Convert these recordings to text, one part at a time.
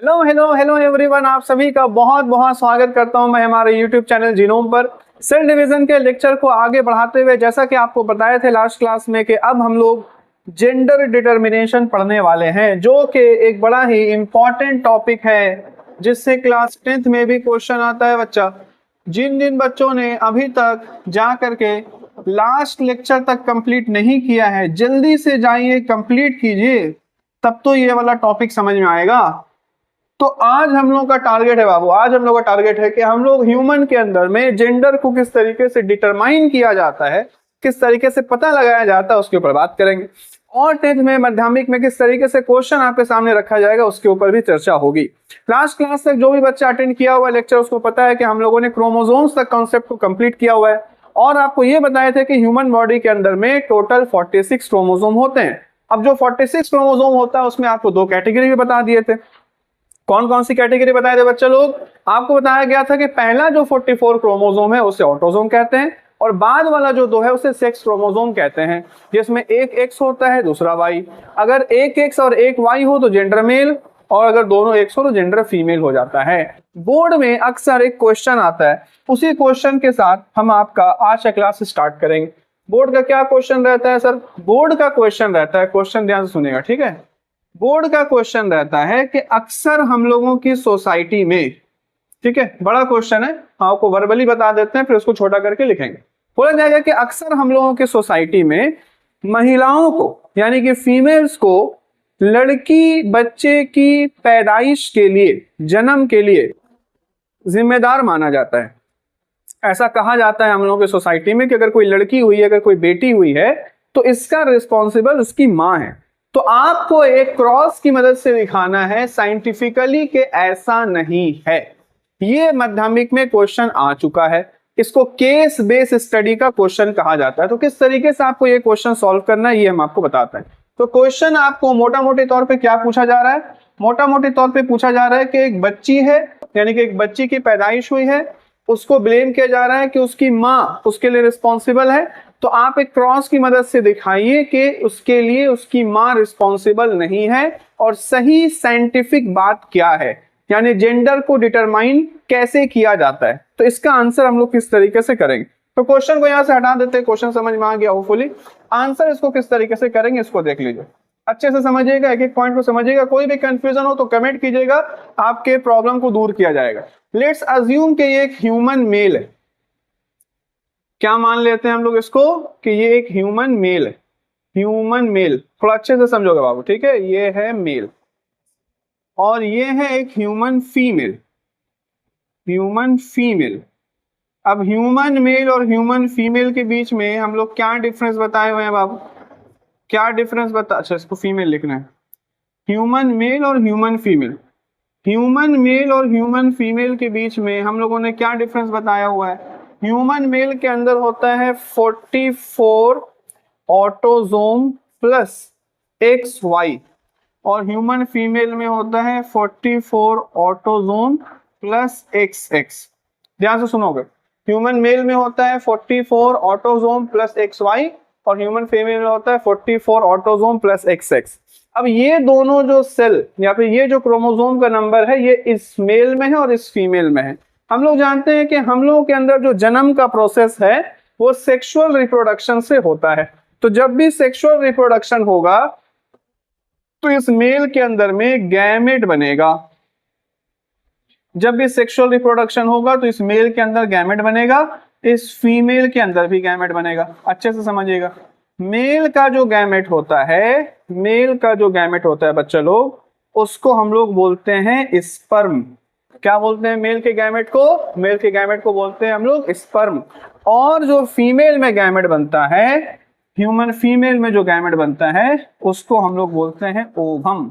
Hello hello hello everyone, आप सभी का बहुत बहुत स्वागत करता हूं मैं हमारे यूट्यूब चैनल जीनोम पर। सेल डिवीजन के लेक्चर को आगे बढ़ाते हुए जैसा कि आपको बताए थे लास्ट क्लास में कि अब हम लोग जेंडर डिटर्मिनेशन पढ़ने वाले हैं, जो कि एक बड़ा ही इंपॉर्टेंट टॉपिक है जिससे क्लास 10th में भी क्वेश्चन आता है। बच्चा जिन जिन बच्चों ने अभी तक जा करके लास्ट लेक्चर तक कंप्लीट नहीं किया है, जल्दी से जाइए कंप्लीट कीजिए, तब तो ये वाला टॉपिक समझ में आएगा। तो आज हम लोग का टारगेट है बाबू, आज हम लोग का टारगेट है कि हम लोग ह्यूमन के अंदर में जेंडर को किस तरीके से डिटरमाइन किया जाता है, किस तरीके से पता लगाया जाता है, उसके ऊपर बात करेंगे। और 10th में माध्यमिक में किस तरीके से क्वेश्चन आपके सामने रखा जाएगा उसके ऊपर भी चर्चा होगी। लास्ट क्लास तक जो भी बच्चा अटेंड किया हुआ लेक्चर उसको पता है कि हम लोगों ने क्रोमोसोम्स तक कॉन्सेप्ट को कंप्लीट किया हुआ है और आपको ये बताए थे कि ह्यूमन बॉडी के अंदर में टोटल 46 क्रोमोसोम होते हैं। अब जो 46 क्रोमोसोम होता है उसमें आपको दो कैटेगरी भी बता दिए थे। कौन कौन सी कैटेगरी बताए थे बच्चे लोग? आपको बताया गया था कि पहला जो 44 क्रोमोसोम है उसे ऑटोसोम कहते हैं और बाद वाला जो दो है उसे सेक्स क्रोमोसोम कहते हैं, जिसमें एक एक्स होता है दूसरा वाई। अगर एक एक्स और एक वाई हो तो जेंडर मेल और अगर दोनों एक्स हो तो जेंडर फीमेल हो जाता है। बोर्ड में अक्सर एक क्वेश्चन आता है, उसी क्वेश्चन के साथ हम आपका आज का क्लास स्टार्ट करेंगे। बोर्ड का क्या क्वेश्चन रहता है सर? बोर्ड का क्वेश्चन रहता है, क्वेश्चन ध्यान से सुनिएगा, ठीक है। बोर्ड का क्वेश्चन रहता है कि अक्सर हम लोगों की सोसाइटी में, ठीक है, बड़ा क्वेश्चन है, आपको वर्बली बता देते हैं फिर उसको छोटा करके लिखेंगे। बोला जाएगा कि अक्सर हम लोगों की सोसाइटी में महिलाओं को यानी कि फीमेल्स को लड़की बच्चे की पैदाइश के लिए, जन्म के लिए जिम्मेदार माना जाता है। ऐसा कहा जाता है हम लोगों की सोसाइटी में कि अगर कोई लड़की हुई है, अगर कोई बेटी हुई है तो इसका रिस्पॉन्सिबल उसकी माँ है। तो आपको एक क्रॉस की मदद से दिखाना है साइंटिफिकली कि ऐसा नहीं है। ये माध्यमिक में क्वेश्चन आ चुका है, इसको केस बेस स्टडी का क्वेश्चन कहा जाता है। तो किस तरीके से आपको ये क्वेश्चन सॉल्व करना है ये हम आपको बताते हैं। तो क्वेश्चन आपको मोटा मोटे तौर पे क्या पूछा जा रहा है? मोटा मोटे तौर पे पूछा जा रहा है कि एक बच्ची है, यानी कि एक बच्ची की पैदाइश हुई है, उसको ब्लेम किया जा रहा है कि उसकी माँ उसके लिए रिस्पॉन्सिबल है। तो आप एक क्रॉस की मदद से दिखाइए कि उसके लिए उसकी माँ रिस्पॉन्सिबल नहीं है और सही साइंटिफिक बात क्या है, यानी जेंडर को डिटरमाइन कैसे किया जाता है। तो इसका आंसर हम लोग किस तरीके से करेंगे। तो क्वेश्चन को यहां से हटा देते हैं, क्वेश्चन समझ में आ गया होपफुली। आंसर इसको किस तरीके से करेंगे इसको देख लीजिए, अच्छे से समझिएगा, एक एक पॉइंट को समझिएगा। कोई भी कंफ्यूजन हो तो कमेंट कीजिएगा, आपके प्रॉब्लम को दूर किया जाएगा। लेट्स अज्यूम कि ये एक ह्यूमन मेल है। क्या मान लेते हैं हम लोग इसको कि ये एक ह्यूमन मेल है। ह्यूमन मेल थोड़ा अच्छे से समझोगे बाबू, ठीक है। ये है मेल और ये है एक ह्यूमन फीमेल। Human female. अब ह्यूमन मेल और ह्यूमन फीमेल के बीच में हम लोग क्या डिफरेंस बताए हुए हैं बाबू? क्या डिफरेंस बता, अच्छा इसको फीमेल लिखना है। ह्यूमन मेल और ह्यूमन फीमेल। ह्यूमन मेल और ह्यूमन फीमेल के बीच में हम लोगों ने क्या डिफरेंस बताया हुआ है? ह्यूमन मेल के अंदर होता है 44 ऑटोसोम प्लस XY और ह्यूमन फीमेल में होता है 44 ऑटोसोम प्लस XX। ध्यान से सुनोगे, ह्यूमन मेल में होता है 44 ऑटोसोम प्लस XY और ह्यूमन फीमेल में होता है 44 ऑटोसोम प्लस XX। अब ये दोनों जो सेल या फिर ये जो क्रोमोसोम का नंबर है ये इस मेल में है और इस फीमेल में है। हम लोग जानते हैं कि हम लोगों के अंदर जो जन्म का प्रोसेस है वो सेक्सुअल रिप्रोडक्शन से होता है। तो जब भी सेक्सुअल रिप्रोडक्शन होगा तो इस मेल के अंदर में गैमेट बनेगा। जब भी सेक्सुअल रिप्रोडक्शन होगा तो इस मेल के अंदर गैमेट बनेगा, इस फीमेल के अंदर भी गैमेट बनेगा। अच्छे से समझिएगा, मेल का जो गैमेट होता है, मेल का जो गैमेट होता है बच्चे लोग, उसको हम लोग बोलते हैं स्पर्म। क्या बोलते हैं मेल के गैमेट को? मेल के गैमेट को बोलते हैं हम लोग स्पर्म। और जो फीमेल में गैमेट बनता है, ह्यूमन फीमेल में जो गैमेट बनता है उसको हम लोग बोलते हैं ओवम।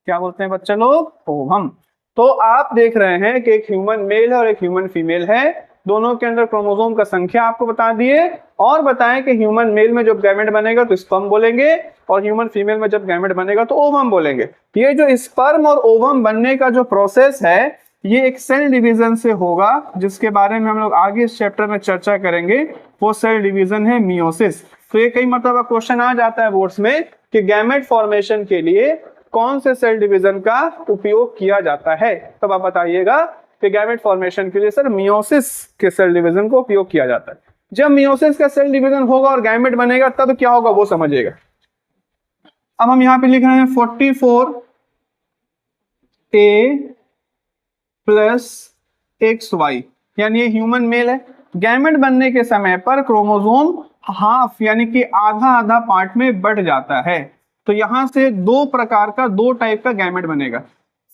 क्या बोलते हैं बच्चे लोग? ओवम। तो आप देख रहे हैं कि एक ह्यूमन मेल है और एक ह्यूमन फीमेल है, दोनों के अंदर क्रोमोसोम का संख्या आपको बता दिए और बताएं कि ह्यूमन मेल में जब गैमेट बनेगा तो स्पर्म बोलेंगे और ह्यूमन फीमेल में जब गैमेट बनेगा तो ओवम बोलेंगे। ये जो स्पर्म और ओवम बनने का जो प्रोसेस है ये एक सेल डिवीजन से होगा, जिसके बारे में हम लोग आगे इस चैप्टर में चर्चा करेंगे। वो सेल डिवीजन है मियोसिस। तो ये कई मतलब क्वेश्चन आ जाता है बोर्ड्स में कि गैमेट फॉर्मेशन के लिए कौन से सेल डिवीजन का उपयोग किया जाता है? तब आप बताइएगा कि गैमेट फॉर्मेशन के लिए सर मियोसिस के सेल डिवीजन को उपयोग किया जाता है। जब मियोसिस का सेल डिवीजन होगा और गैमेट बनेगा तब क्या होगा वो समझिएगा। अब हम यहाँ पे लिख रहे हैं 44A प्लस XY, यानी ये ह्यूमन मेल है। गैमेट बनने के समय पर क्रोमोसोम हाफ यानी कि आधा आधा पार्ट में बढ़ जाता है। तो यहां से दो प्रकार का, दो टाइप का गैमेट बनेगा।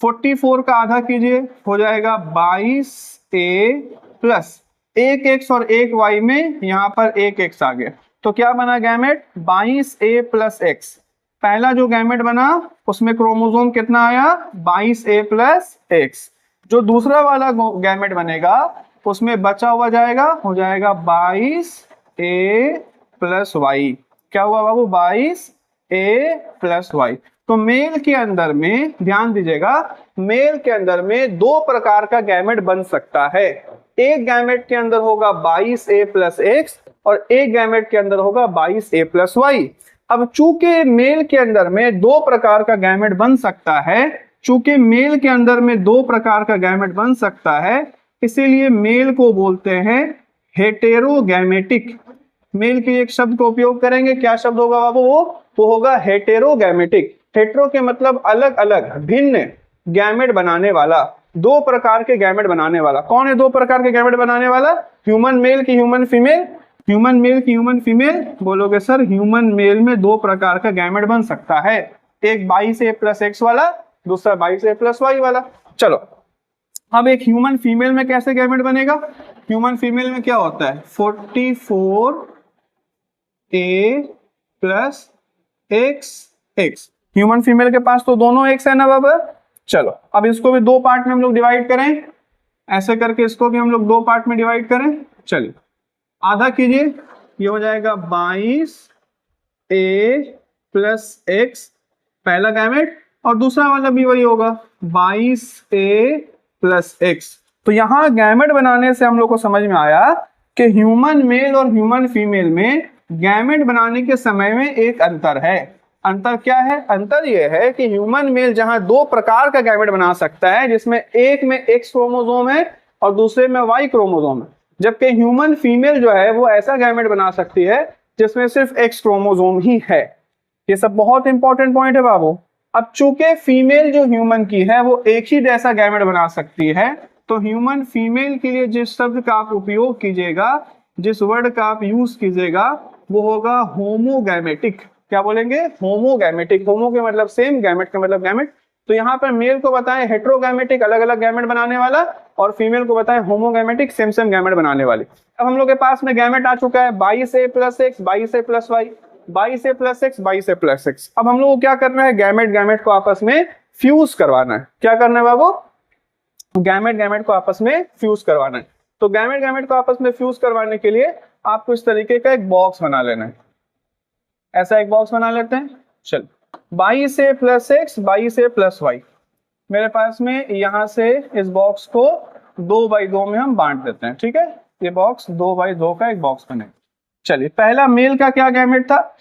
44 का आधा कीजिए, हो जाएगा 22A प्लस एक X और एक Y में यहाँ पर एक X आ गया, तो क्या बना गैमेट 22A प्लस X। पहला जो गैमेट बना उसमें क्रोमोसोम कितना आया 22A प्लस X। जो दूसरा वाला गैमेट बनेगा उसमें बचा हुआ जाएगा, हो जाएगा 22A प्लस Y। क्या हुआ बाबू 22A प्लस Y। तो मेल के अंदर में ध्यान दीजिएगा, मेल के अंदर में दो प्रकार का गैमेट बन सकता है। एक गैमेट के अंदर होगा 22A प्लस X और एक गैमेट के अंदर होगा 22A प्लस Y। अब चूंकि मेल के अंदर में दो प्रकार का गैमेट बन सकता है, चूंकि मेल के अंदर में दो प्रकार का गैमेट बन सकता है, इसीलिए मेल को बोलते हैं हेटेरोगैमेटिक। मेल के एक शब्द का उपयोग करेंगे, क्या शब्द होगा बाबू वो होगा हेटेरोगैमेटिक। हेटेरो के मतलब अलग अलग, भिन्न, गैमेट बनाने वाला, दो प्रकार के गैमेट बनाने वाला। कौन है दो प्रकार के गैमेट बनाने वाला? ह्यूमन मेल की ह्यूमन फीमेल। ह्यूमन मेल की ह्यूमन फीमेल बोलोगे सर, ह्यूमन मेल में दो प्रकार का गैमेट बन सकता है, एक 22A प्लस X वाला, दूसरा 22A प्लस Y वाला। चलो अब एक ह्यूमन फीमेल में कैसे गैमेट बनेगा? ह्यूमन फीमेल में क्या होता है 44A plus XX। Human female के पास तो दोनों X है ना बाबा। चलो अब इसको भी दो पार्ट में हम लोग डिवाइड करें, ऐसे करके इसको भी हम लोग दो पार्ट में डिवाइड करें। चलिए आधा कीजिए, ये हो जाएगा 22A प्लस X पहला गैमेट, और दूसरा वाला भी वही होगा 22A प्लस X। तो यहां गैमेट बनाने से हम लोग को समझ में आया कि ह्यूमन मेल और ह्यूमन फीमेल में गैमेट बनाने के समय में एक अंतर है। अंतर क्या है? अंतर यह है कि ह्यूमन मेल जहां दो प्रकार का गैमेट बना सकता है, जिसमें एक में X क्रोमोसोम है और दूसरे में Y क्रोमोसोम है, जबकि ह्यूमन फीमेल जो है वो ऐसा गैमेट बना सकती है जिसमें सिर्फ X क्रोमोसोम ही है। ये सब बहुत इंपॉर्टेंट पॉइंट है बाबू। अब चूंकि फीमेल जो ह्यूमन की है वो एक ही जैसा गैमेट बना सकती है, तो ह्यूमन फीमेल के लिए जिस शब्द का आप उपयोग कीजिएगा, जिस वर्ड का आप यूज कीजिएगा, वो होगा होमोगैमेटिक। क्या बोलेंगे? होमोगैमेटिक। होमो के मतलब सेम, गैमेट का मतलब गैमेट। तो यहाँ पर मेल को बताएं हेट्रोगैमेटिक, अलग अलग गैमेट बनाने वाला, और फीमेल को बताएं होमोगैमेटिक, सेम सेम गैमेट बनाने वाली। अब हम लोग के पास में गैमेट आ चुका है 22A plus X, 22A plus Y, 22A plus X, 22A plus X। अब हम लोग को क्या करना है? गैमेट को आपस में फ्यूज करवाना है। क्या करना है बाबू? गैमेट को आपस में फ्यूज करवाना है। तो गैमेट को आपस में फ्यूज करवाने के लिए आपको इस तरीके का एक बॉक्स बना लेना है। ऐसा एक बॉक्स बना लेते हैं। चल 22A plus X, 22A plus Y। मेरे पास में यहां से इस बॉक्स को 2x2 में हम बांट देते हैं। ठीक है, ये बॉक्स 2x2 का एक बॉक्स बने। चलिए पहला मेल का क्या गैमेट था?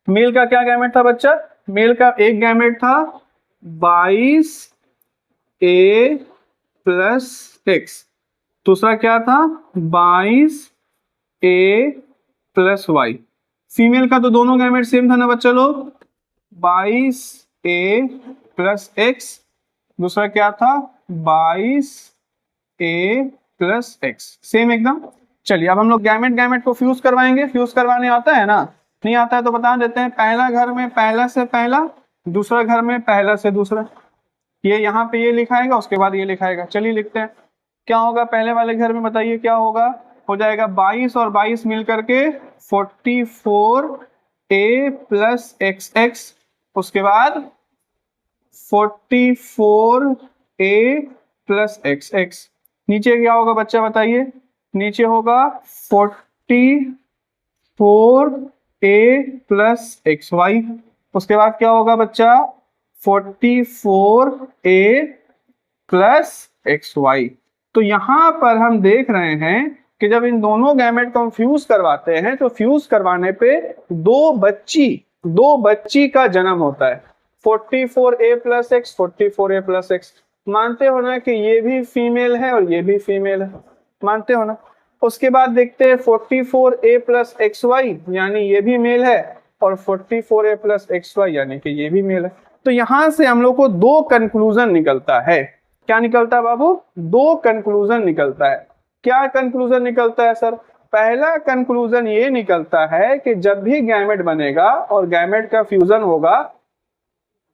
मेल का क्या गैमेट था बच्चा? मेल का एक गैमेट था 22A प्लस X, दूसरा क्या था 22A प्लस Y। फीमेल का तो दोनों गैमेट सेम था ना बच्चा लोग, 22A प्लस X, दूसरा क्या था 22A प्लस X, सेम एकदम। चलिए अब हम लोग गैमेट को फ्यूज करवाएंगे। फ्यूज करवाने आता है ना? नहीं आता है तो बता देते हैं। पहला घर में पहला से पहला, दूसरा घर में पहला से दूसरा। ये यहाँ पे ये लिखाएगा, उसके बाद ये लिखाएगा। चलिए लिखते हैं क्या होगा पहले वाले घर में, बताइए क्या होगा। हो जाएगा 22 और 22 मिल करके 44A प्लस XX, उसके बाद 44A प्लस XX। नीचे क्या होगा बच्चा बताइए? नीचे होगा 44A प्लस XY, उसके बाद क्या होगा बच्चा 44A प्लस XY। तो यहां पर हम देख रहे हैं कि जब इन दोनों गैमेट को हम फ्यूज करवाते हैं तो फ्यूज करवाने पे दो बच्ची का जन्म होता है। 44A+X 44A+X, मानते हो ना कि ये भी फीमेल है और ये भी फीमेल है, मानते हो ना। उसके बाद देखते हैं 44A+XY, यानी ये भी मेल है, और 44A+XY यानी कि ये भी मेल है। तो यहां से हम लोग को दो कंक्लूजन निकलता है। क्या निकलता है बाबू? दो कंक्लूजन निकलता है। क्या कंक्लूजन निकलता है सर? पहला कंक्लूजन ये निकलता है कि जब भी गैमेट बनेगा और गैमेट का फ्यूजन होगा,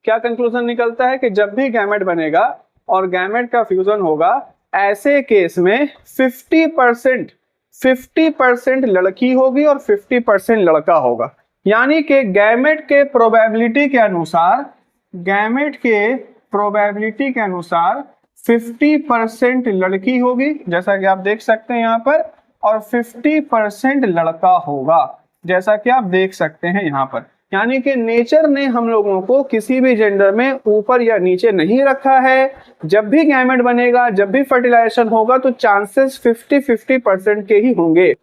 क्या कंक्लूजन निकलता है कि जब भी गैमेट बनेगा और गैमेट का फ्यूजन होगा, ऐसे केस में 50% लड़की होगी और 50% लड़का होगा। यानी कि गैमेट के प्रोबेबिलिटी के अनुसार, गैमेट के प्रोबेबिलिटी के अनुसार 50% लड़की होगी, जैसा कि आप देख सकते हैं यहाँ पर, और 50% लड़का होगा, जैसा कि आप देख सकते हैं यहाँ पर। यानी कि नेचर ने हम लोगों को किसी भी जेंडर में ऊपर या नीचे नहीं रखा है। जब भी गैमेट बनेगा, जब भी फर्टिलाइजेशन होगा, तो चांसेस 50-50% के ही होंगे।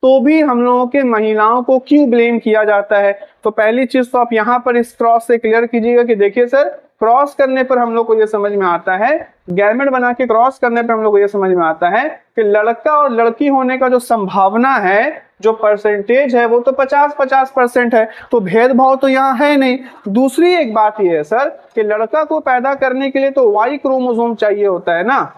तो भी हम लोगों के महिलाओं को क्यों ब्लेम किया जाता है? तो पहली चीज तो आप यहाँ पर इस क्रॉस से क्लियर कीजिएगा कि देखिए सर, क्रॉस करने पर हम लोग को ये समझ में आता है, गैमेट बना के क्रॉस करने पर हम लोग को ये समझ में आता है कि लड़का और लड़की होने का जो संभावना है, जो परसेंटेज है, वो तो 50-50% है। तो भेदभाव तो यहाँ है नहीं। दूसरी एक बात ये है सर कि लड़का को पैदा करने के लिए तो वाई क्रोमोसोम चाहिए होता है ना,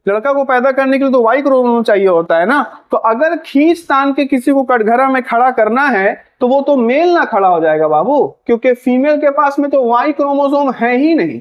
लड़का को पैदा करने के लिए तो वाई क्रोमोसोम चाहिए होता है ना। तो अगर खींच तान के किसी को कटघरा में खड़ा करना है तो वो तो मेल ना खड़ा हो जाएगा बाबू, क्योंकि फीमेल के पास में तो वाई क्रोमोसोम है ही नहीं।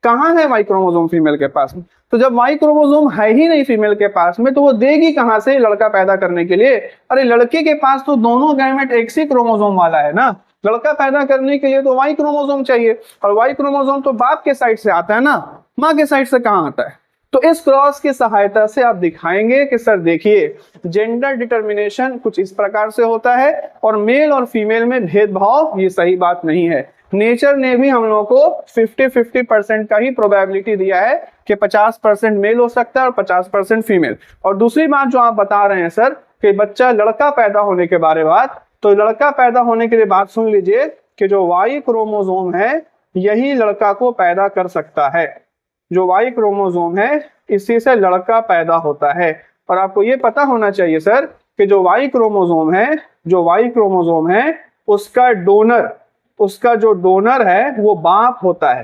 कहाँ है वाई क्रोमोसोम फीमेल के पास में? तो जब वाई क्रोमोसोम है ही नहीं फीमेल के पास में, तो वो देगी कहां से लड़का पैदा करने के लिए? अरे लड़के के पास तो दोनों गैमेट एक ही क्रोमोसोम वाला है ना। लड़का पैदा करने के लिए तो वाई क्रोमोसोम चाहिए, और वाई क्रोमोसोम तो बाप के साइड से आता है ना, माँ के साइड से कहाँ आता है? तो इस क्रॉस की सहायता से आप दिखाएंगे कि सर देखिए, जेंडर डिटर्मिनेशन कुछ इस प्रकार से होता है, और मेल और फीमेल में भेदभाव ये सही बात नहीं है। नेचर ने भी हम लोगों को 50-50% का ही प्रोबेबिलिटी दिया है कि 50% मेल हो सकता है और 50% फीमेल। और दूसरी बात जो आप बता रहे हैं सर कि बच्चा लड़का पैदा होने के बारे में बात, तो लड़का पैदा होने के लिए बात सुन लीजिए कि जो वाई क्रोमोसोम है यही लड़का को पैदा कर सकता है। जो वाई क्रोमोसोम है इसी से लड़का पैदा होता है। और आपको ये पता होना चाहिए सर कि जो वाई क्रोमोसोम है, जो वाई क्रोमोसोम है, उसका डोनर, उसका जो डोनर है वो बाप होता है।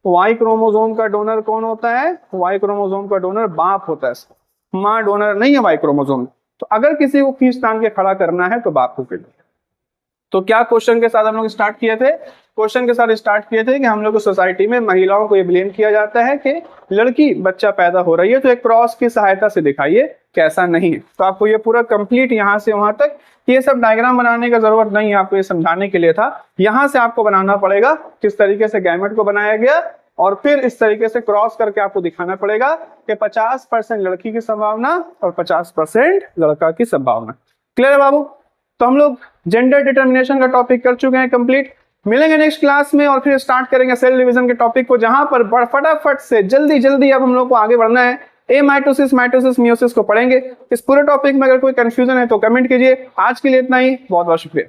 वाई क्रोमोसोम का डोनर कौन होता है? वाई क्रोमोसोम का डोनर बाप होता है, मां डोनर नहीं है वाई क्रोमोसोम। तो अगर किसी को खींच तान के खड़ा करना है तो बाप को के लिए। तो क्या क्वेश्चन के साथ हम लोग स्टार्ट किए थे? क्वेश्चन के साथ स्टार्ट किए थे कि हम लोग सोसाइटी में महिलाओं को ये ब्लेम किया जाता है कि लड़की बच्चा पैदा हो रही है तो एक क्रॉस की सहायता से दिखाइए कैसा नहीं है। तो आपको ये पूरा कंप्लीट यहाँ से वहां तक ये सब डायग्राम बनाने का जरूरत नहीं है, आपको ये समझाने के लिए था। यहाँ से आपको बनाना पड़ेगा किस तरीके से गैमेट को बनाया गया, और फिर इस तरीके से क्रॉस करके आपको दिखाना पड़ेगा कि 50% लड़की की संभावना और 50% लड़का की संभावना। क्लियर है बाबू? तो हम लोग जेंडर डिटर्मिनेशन का टॉपिक कर चुके हैं कंप्लीट। मिलेंगे नेक्स्ट क्लास में और फिर स्टार्ट करेंगे सेल डिवीजन के टॉपिक को, जहां पर फटाफट से जल्दी अब हम लोग को आगे बढ़ना है। ए माइटोसिस, माइटोसिस, मियोसिस को पढ़ेंगे। इस पूरे टॉपिक में अगर कोई कंफ्यूजन है तो कमेंट कीजिए। आज के लिए इतना ही, बहुत बहुत शुक्रिया।